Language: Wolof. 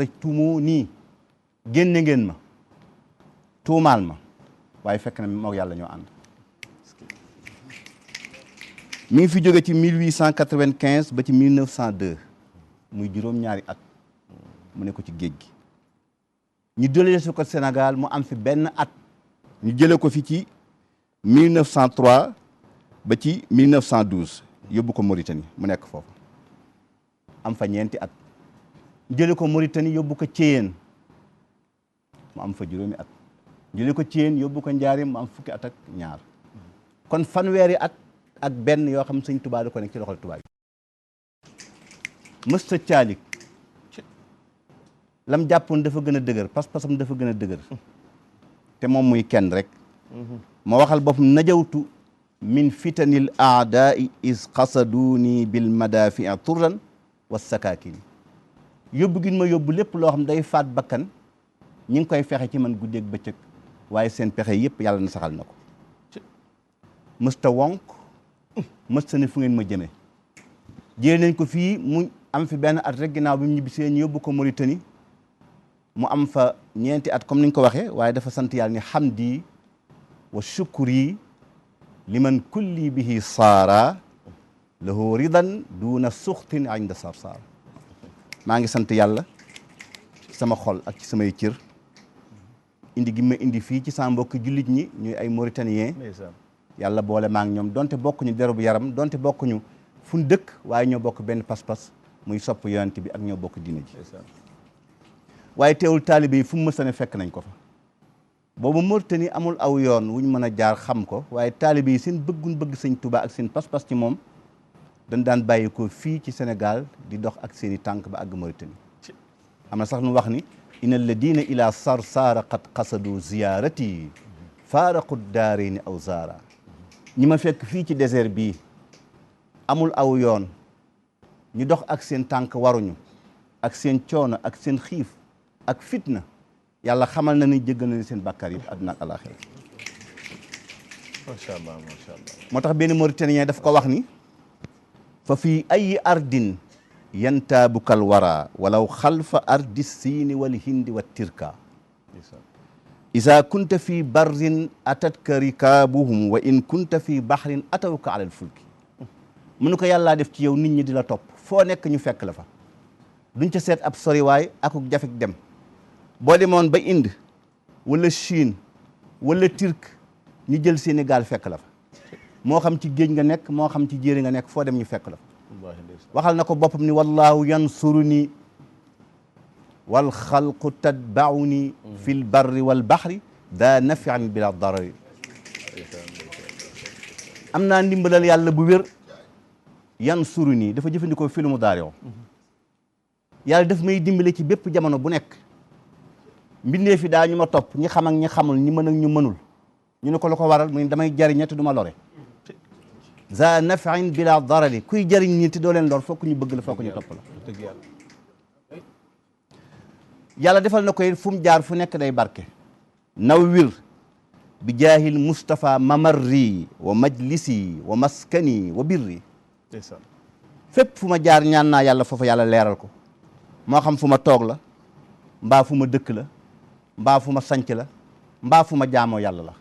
tuumoo nii génne ngeen ma tuumaal ma waaye fekk na moog yàlla ñoo ànd mi ngi fi jóge ci 1895 ba ci 1902 muy juróom-ñaari at mu ne ko ci géej gi ñu jëlee su ko Sénégal mu am fi benn at ñu jëlee ko fi ci 1903 ba ci 1912 yóbbu ko Mauritanie mu nekk foofu am fa ñeenti at jëlee ko Mauritanie yóbbu ko Thiéyène mu am fa juróomi at jëlee ko Thiéyène yóbbu ko Njaaréem mu am fukki at ak ñaar kon fanweeri at ak benn yoo xam sëñ Tuubaa da ko nekk ci loxol tubaab yi mësta caalik lam jàppoon dafa gën a dëgër pas-pasam dafa gën a dëgër te moom muy kenn rek ma waxal boppam najawtu min fitanil aadaai is qasaduni bil madafii turran wa sakakini yóbbu gin ma yóbbu lépp loo xam day faat bakkan ñi ngi koy fexe ci man guddeeg bëccëg waaye seen pexe yëpp yàlla na saxal na ko mësta wonk mësta ne fu ngeen ma jëme jëlee nañ ko fii mu am fi benn at rek ginnaaw bi mu ñibbisee ñu yóbbu ko Mauritanie mu am fa ñeenti at comme ni ñu ko waxee waaye dafa sant yàlla ni hamdi wa shukri liman kulli bihi saara lahu ridan duna suxtin inda sarsara maa ngi sant yàlla sama xol ak ci samay cër indi gi ma indi fii ci sama mbokki jullit ñi ñuy ay Mauritanien yàlla boole maa ngi ñoom donte bokkuñu deru yaram donte bokkuñu fu ñu dëkk waaye ñoo bokk benn pas-pas muy sopp yonent bi ak ñoo bokk diine ji waaye teewul taalibe yi fu mu mës a ne fekk nañ ko fa boobu Mauritanie amul aw yoon wuñ mën a jaar xam ko waaye taalibe yi seen bëggun bëgg sëñ Tuubaa ak seen pas-pas ci moom dañ daan bàyyi ko fii ci Sénégal di dox ak seen i tànk ba àgg Mauritanie am na sax nu wax ni inna alladina ila sarsaara qad qasadu ziyarati faaraqu daarayni aw zaara ñi ma fekk fii ci désert bii amul aw yoon ñu dox ak seen tànk waruñu ak seen coono ak seen xiif ak fitna yàlla xamal na ni jéggal na seen bàkkaar yi àdduna ak àllaaxira macha allah macha allah moo tax benn Mauritanien daf ko wax ni fa fii ay ardin yantaabukal wara walaw xalfa ardi siini wal hindi wa tirka isa kunta fi barrin atatka rikaabuhum wa in kunta fi baxrin atawka alal fulki mu nu ko yàllaa def ci yow nit ñi di la topp foo nekk ñu fekk la fa duñ ca seet ab soriwaay akuk jafek dem boo demoon ba Inde wala Chine wala Turc ñu jël Sénégal fekk la fa moo xam ci géej nga nekk moo xam ci jéeri nga nekk foo dem ñu fekk la fa waxal na ko boppam ni wallahu yansuruni wal xalqu tatbauni fi l barri wal baxri daa nafian bila darari am naa ndimbalal yàlla bu wér yansuruni dafa jëfandikoo filmu daarion yàlla daf may dimbale ci bépp jamono bu nekk mbindee fi daa ñu ma topp ñi xam ak ñi xamul ñi mën ak ñu mënul ñu ne ko la ko waral mu ne damay jariñe te du ma lore za nafiin bila darari kuy jariñ ñi te doo leen lor fokk ñu bëgg la fokk ñu topp la dëgg yàlla yàlla defal na koy fu mu jaar fu nekk day barke nawwir bi jaahil Mustafa mamarri wa majlisi wa maskani wa birri fépp fu ma jaar ñaan naa yàlla foofu yàlla leeral ko moo xam fu ma toog la mbaa fu ma dëkk la mbaa fu ma sanc la mbaa fu ma jaamoo yàlla la